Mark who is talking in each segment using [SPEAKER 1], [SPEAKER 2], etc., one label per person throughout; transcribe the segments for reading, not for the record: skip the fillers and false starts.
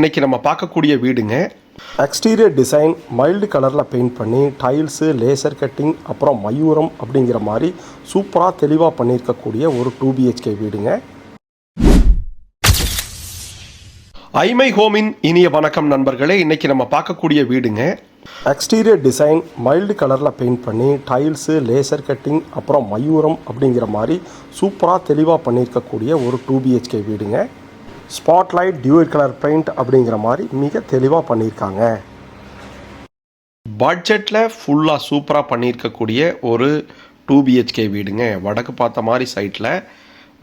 [SPEAKER 1] இன்னைக்கு நம்ம பார்க்கக்கூடிய வீடுங்க.
[SPEAKER 2] எக்ஸ்டீரியர் டிசைன் மைல்டு கலரில் பெயிண்ட் பண்ணி டைல்ஸு, லேசர் கட்டிங், அப்புறம் மயூரம் அப்படிங்கிற மாதிரி சூப்பராக தெளிவாக பண்ணியிருக்கக்கூடிய ஒரு 2BHK வீடுங்க.
[SPEAKER 1] ஐமை ஹோமின் இனிய வணக்கம் நண்பர்களே. இன்னைக்கு நம்ம பார்க்கக்கூடிய வீடுங்க.
[SPEAKER 2] எக்ஸ்டீரியர் டிசைன் மைல்டு கலரில் பெயிண்ட் பண்ணி டைல்ஸு, லேசர் கட்டிங், அப்புறம் மயூரம் அப்படிங்கிற மாதிரி சூப்பராக தெளிவாக பண்ணியிருக்கக்கூடிய ஒரு 2BHK வீடுங்க. ஸ்பாட்லைட் டியூல் கலர் பெயிண்ட் அப்படிங்கிற மாதிரி மிக தெளிவாக பண்ணியிருக்காங்க.
[SPEAKER 1] பட்ஜெட்டில் ஃபுல்லாக சூப்பராக பண்ணியிருக்கக்கூடிய ஒரு 2BHK வீடுங்க. வடக்கு பார்த்த மாதிரி சைட்டில்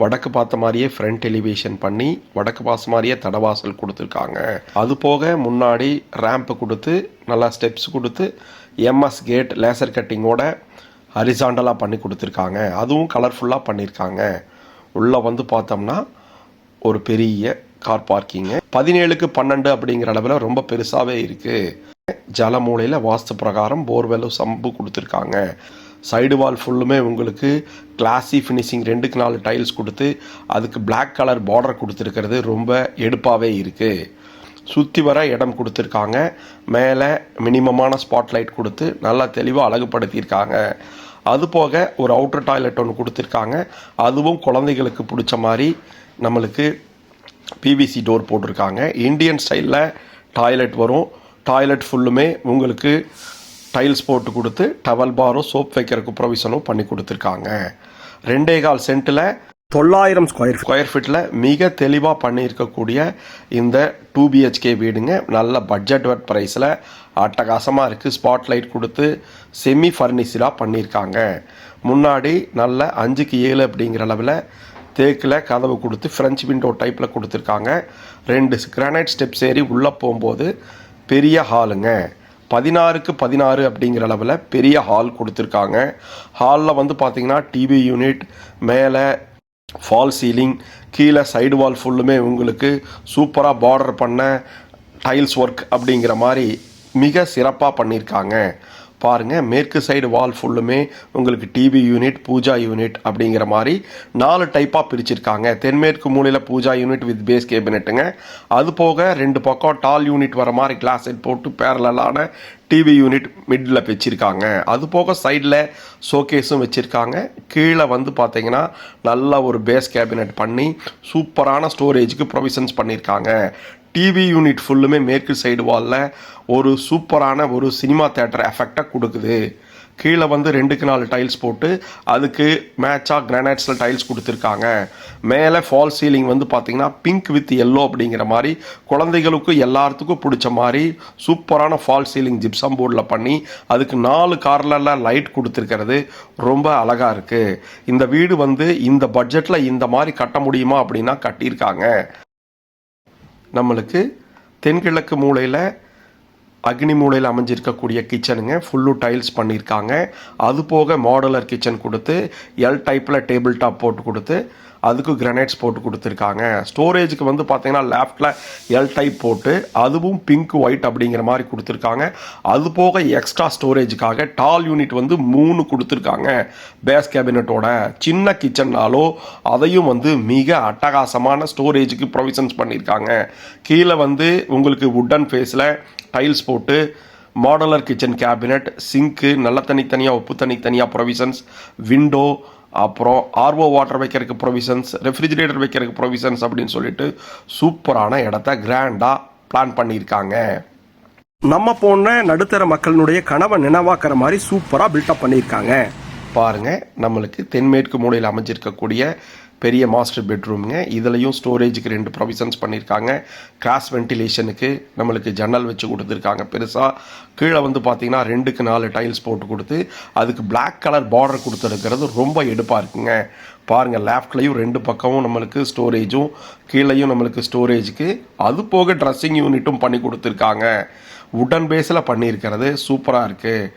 [SPEAKER 1] வடக்கு பார்த்த மாதிரியே ஃப்ரண்ட் எலிவேஷன் பண்ணி வடக்கு பார்த்த மாதிரியே தடவாசல் கொடுத்துருக்காங்க. அது போக முன்னாடி ரேம்ப்பு கொடுத்து நல்லா ஸ்டெப்ஸ் கொடுத்து எம்எஸ் கேட் லேசர் கட்டிங்கோட ஹரிசாண்டலாக பண்ணி கொடுத்துருக்காங்க. அதுவும் கலர்ஃபுல்லாக பண்ணியிருக்காங்க. உள்ளே வந்து பார்த்தோம்னா ஒரு பெரிய கார் பார்க்கிங்கு 17x12 அப்படிங்கிற அளவில் ரொம்ப பெருசாகவே இருக்குது. ஜலமூலையில் வாஸ்து பிரகாரம் போர்வெல்லும் சம்பு கொடுத்துருக்காங்க. சைடு வால் ஃபுல்லுமே உங்களுக்கு கிளாஸி ஃபினிஷிங் 2x4 டைல்ஸ் கொடுத்து அதுக்கு பிளாக் கலர் பார்டர் கொடுத்துருக்கிறது ரொம்ப எடுப்பாகவே இருக்குது. சுற்றி வர இடம் கொடுத்துருக்காங்க. மேலே மினிமமான ஸ்பாட்லைட் கொடுத்து நல்லா தெளிவாக அழகுபடுத்தியிருக்காங்க. அது போக ஒரு அவுட்டர் டாய்லெட் ஒன்று கொடுத்துருக்காங்க. அதுவும் குழந்தைகளுக்கு பிடிச்ச மாதிரி நம்மளுக்கு பிவிசி டோர் போட்டிருக்காங்க. இந்தியன் ஸ்டைலில் டாய்லெட் வரும். டாய்லெட் ஃபுல்லுமே உங்களுக்கு டைல்ஸ் போட்டு கொடுத்து டவல் பாரும் சோப் வைக்கிறதுக்கு ப்ரொவிஷனும் பண்ணி கொடுத்துருக்காங்க. 2.25 சென்ட்டில்
[SPEAKER 2] 900
[SPEAKER 1] ஸ்கொயர் ஃபீட்டில் மிக தெளிவாக பண்ணியிருக்கக்கூடிய இந்த 2BHK வீடுங்க. நல்ல பட்ஜெட் வட் ப்ரைஸில் அட்டகாசமாக இருக்குது. ஸ்பாட்லைட் கொடுத்து செமி ஃபர்னிச்சராக பண்ணியிருக்காங்க. முன்னாடி நல்ல 5x7 அப்படிங்கிற அளவில் தேக்கில் கதவு கொடுத்து ஃப்ரெஞ்ச் விண்டோ டைப்பில் கொடுத்துருக்காங்க. 2 கிரானைட் ஸ்டெப்ஸ் ஏறி உள்ளே போகும்போது பெரிய ஹாலுங்க. 16x16 அப்படிங்கிற அளவில் பெரிய ஹால் கொடுத்துருக்காங்க. ஹாலில் வந்து பார்த்திங்கன்னா டிவி யூனிட், மேலே ஃபால் சீலிங், கீழே சைடு வால் ஃபுல்லுமே உங்களுக்கு சூப்பராக பார்டர் பண்ண டைல்ஸ் ஒர்க் அப்படிங்கிற மாதிரி மிக சிறப்பாக பண்ணியிருக்காங்க. பாருங்கள், மேற்கு சைடு வால் ஃபுல்லுமே உங்களுக்கு டிவி யூனிட், பூஜா யூனிட் அப்படிங்கிற மாதிரி 4 டைப்பாக பிரிச்சிருக்காங்க. தென்மேற்கு மூலையில் பூஜா யூனிட் வித் பேஸ் கேபினெட்டுங்க. அது போக 2 பக்கம் டால் யூனிட் வர மாதிரி கிளாஸ் செட் போட்டு பேரலான டிவி யூனிட் மிடில் வச்சுருக்காங்க. அது போக சைடில் ஷோகேஸும் வச்சுருக்காங்க. கீழே வந்து பார்த்தீங்கன்னா நல்ல ஒரு பேஸ் கேபினெட் பண்ணி சூப்பரான ஸ்டோரேஜுக்கு ப்ரொவிஷன்ஸ் பண்ணியிருக்காங்க. டிவி யூனிட் ஃபுல்லுமே மேற்கு சைடு வாலில் ஒரு சூப்பரான ஒரு சினிமா தேட்டர் எஃபெக்டை கொடுக்குது. கீழே வந்து 2x4 டைல்ஸ் போட்டு அதுக்கு மேட்சாக கிரானைட்ஸில் டைல்ஸ் கொடுத்துருக்காங்க. மேலே ஃபால் சீலிங் வந்து பார்த்திங்கன்னா பிங்க் வித் எல்லோ அப்படிங்கிற மாதிரி குழந்தைகளுக்கு எல்லாத்துக்கும் பிடிச்ச மாதிரி சூப்பரான ஃபால் சீலிங் ஜிப்சம் போர்டில் பண்ணி அதுக்கு 4 கார்னரில் லைட் கொடுத்துருக்கிறது ரொம்ப அழகாக இருக்குது. இந்த வீடு வந்து இந்த பட்ஜெட்டில் இந்த மாதிரி கட்ட முடியுமா அப்படின்னா கட்டியிருக்காங்க. நம்மளுக்கு தென்கிழக்கு மூலையில் அக்னி மூலையில் அமைஞ்சிருக்கக்கூடிய கிச்சனுங்க. ஃபுல்லு டைல்ஸ் பண்ணியிருக்காங்க. அது போக மாடுலர் கிச்சன் கொடுத்து எல் டைப்பில் டேபிள் டாப் போட்டு கொடுத்து அதுக்கு கிரானைட்ஸ் போட்டு கொடுத்துருக்காங்க. ஸ்டோரேஜுக்கு வந்து பார்த்தீங்கன்னா லெஃப்டில் எல் டைப் போட்டு அதுவும் பிங்க் ஒயிட் அப்படிங்கிற மாதிரி கொடுத்துருக்காங்க. அது போக எக்ஸ்ட்ரா ஸ்டோரேஜுக்காக டால் யூனிட் வந்து 3 கொடுத்துருக்காங்க. பேஸ் கேபினட்டோட சின்ன கிச்சன்னாலோ அதையும் வந்து மிக அட்டகாசமான ஸ்டோரேஜுக்கு ப்ரொவிஷன்ஸ் பண்ணியிருக்காங்க. கீழே வந்து உங்களுக்கு வுட்டன் ஃபேஸில் டைல்ஸ் போட்டு மாடுலர் கிச்சன் கேபினட், சிங்க்கு, நல்ல தனித்தனியாக உப்பு தனித்தனியாக ப்ரொவிஷன்ஸ், விண்டோ, அப்புறம் ஆர்ஓ வாட்டர் வைக்கிறதுக்கு ப்ரொவிஷன்ஸ், ரெஃப்ரிஜிரேட்டர் வைக்கிறதுக்கு ப்ரொவிஷன்ஸ் அப்படின்னு சொல்லிட்டு சூப்பரான இடத்த கிராண்டாக பிளான் பண்ணியிருக்காங்க.
[SPEAKER 2] நம்ம போன நடுத்தர மக்களினுடைய கனவை நினைவாக்குற மாதிரி சூப்பராக பில்டப் பண்ணியிருக்காங்க.
[SPEAKER 1] பாருங்கள், நம்மளுக்கு தென்மேற்கு மூலையில் அமைஞ்சிருக்கக்கூடிய பெரிய மாஸ்டர் பெட்ரூமுங்க. இதுலேயும் ஸ்டோரேஜுக்கு 2 ப்ரொவிஷன்ஸ் பண்ணியிருக்காங்க. கிராஸ் வென்டிலேஷனுக்கு நம்மளுக்கு ஜன்னல் வச்சு கொடுத்துருக்காங்க பெருசாக. கீழே வந்து பார்த்திங்கன்னா 2x4 டைல்ஸ் போட்டு கொடுத்து அதுக்கு பிளாக் கலர் பார்டர் கொடுத்துருக்கிறது ரொம்ப எடுப்பாக இருக்குங்க. பாருங்கள், லெஃப்ட்லேயும் 2 பக்கமும் நம்மளுக்கு ஸ்டோரேஜும் கீழேயும் நம்மளுக்கு ஸ்டோரேஜுக்கு அது போக ட்ரெஸ்ஸிங் யூனிட்டும் பண்ணி கொடுத்துருக்காங்க. வுடன் பேஸில் பண்ணியிருக்கிறது சூப்பராக இருக்குது.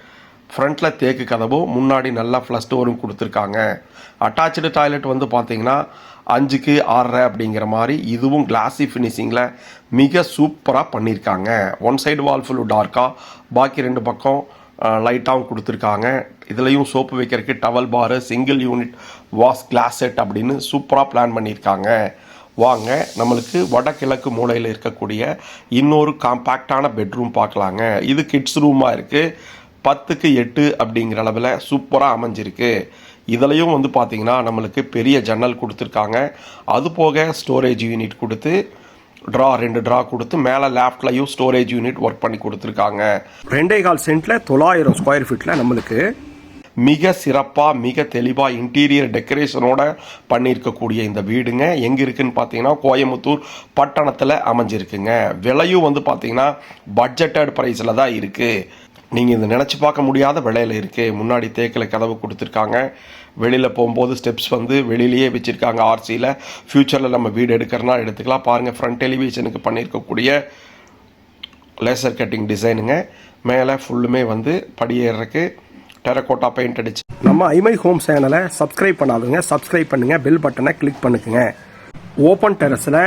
[SPEAKER 1] ஃப்ரண்ட்டில் தேக்கு கதவும் முன்னாடி நல்லா ஃப்ளஷ் டோரும் கொடுத்துருக்காங்க. அட்டாச்சு டாய்லெட் வந்து பார்த்தீங்கன்னா 5x6 அப்படிங்கிற மாதிரி இதுவும் கிளாஸி ஃபினிஷிங்கில் மிக சூப்பராக பண்ணியிருக்காங்க. ஒன் சைடு வால் ஃபுல்லு டார்க்காக, பாக்கி 2 பக்கம் லைட்டாகவும் கொடுத்துருக்காங்க. இதுலேயும் சோப்பு வைக்கிறதுக்கு டவல் பாரு, single unit wash glass set அப்படின்னு சூப்பராக பிளான் பண்ணியிருக்காங்க. வாங்க நம்மளுக்கு வடகிழக்கு மூலையில் இருக்கக்கூடிய இன்னொரு காம்பேக்டான பெட்ரூம் பார்க்கலாங்க. இது கிட்ஸ் ரூமாக இருக்குது. 10க்கு 8 அப்படிங்கிற அளவில் சூப்பராக அமைஞ்சிருக்கு. இதுலேயும் வந்து பார்த்தீங்கன்னா நம்மளுக்கு பெரிய ஜன்னல் கொடுத்துருக்காங்க. அது போக ஸ்டோரேஜ் யூனிட் கொடுத்து 2 ட்ரா கொடுத்து மேலே லேஃப்ட்லையும் ஸ்டோரேஜ் யூனிட் ஒர்க் பண்ணி கொடுத்துருக்காங்க.
[SPEAKER 2] 2.25 சென்ட்ல 900 ஸ்கொயர் ஃபீட்டில் நம்மளுக்கு
[SPEAKER 1] மிக சிறப்பாக மிக தெளிவாக இன்டீரியர் டெக்கரேஷனோட பண்ணியிருக்கக்கூடிய இந்த வீடுங்க எங்கே இருக்குதுன்னு பார்த்தீங்கன்னா கோயம்புத்தூர் பட்டணத்தில் அமைஞ்சிருக்குங்க. விலையும் வந்து பார்த்தீங்கன்னா பட்ஜெட்டட் ப்ரைஸில் தான் இருக்குது. நீங்கள் இதை நினச்சி பார்க்க முடியாத விலையில் இருக்குது. முன்னாடி தேக்கில் கதவு கொடுத்துருக்காங்க. வெளியில் போகும்போது ஸ்டெப்ஸ் வந்து வெளியிலேயே வச்சுருக்காங்க. ஆர்சியில் ஃப்யூச்சரில் நம்ம வீடு எடுக்கிறனா எடுத்துக்கலாம். பாருங்கள், ஃப்ரண்ட் டெலிவிஷனுக்கு பண்ணியிருக்கக்கூடிய லேசர் கட்டிங் டிசைனுங்க. மேலே ஃபுல்லுமே வந்து படியேறக்கு டெரகோட்டா பெயிண்ட் அடிச்சு.
[SPEAKER 2] நம்ம ஐமை ஹோம் சேனலை சப்ஸ்கிரைப் பண்ணாதுங்க, சப்ஸ்கிரைப் பண்ணுங்கள், பெல் பட்டனை கிளிக் பண்ணுக்குங்க. ஓப்பன் டெரஸில்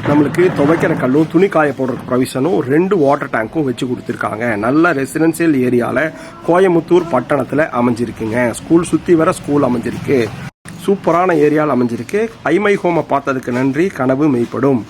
[SPEAKER 2] நம்மளுக்கு துவைக்கிற கல்லும் துணி காய போடுறதுக்கு ப்ரொவிஷனும் 2 வாட்டர் டேங்க்கும் வச்சு கொடுத்துருக்காங்க. நல்ல ரெசிடென்சியல் ஏரியாவில் கோயம்புத்தூர் பட்டணத்தில் அமைஞ்சிருக்குங்க. ஸ்கூல் சுற்றி வர ஸ்கூல் அமைஞ்சிருக்கு. சூப்பரான ஏரியாவில் அமைஞ்சிருக்கு. ஐமை ஹோமை பார்த்ததுக்கு நன்றி. கனவு மெய்ப்படும்.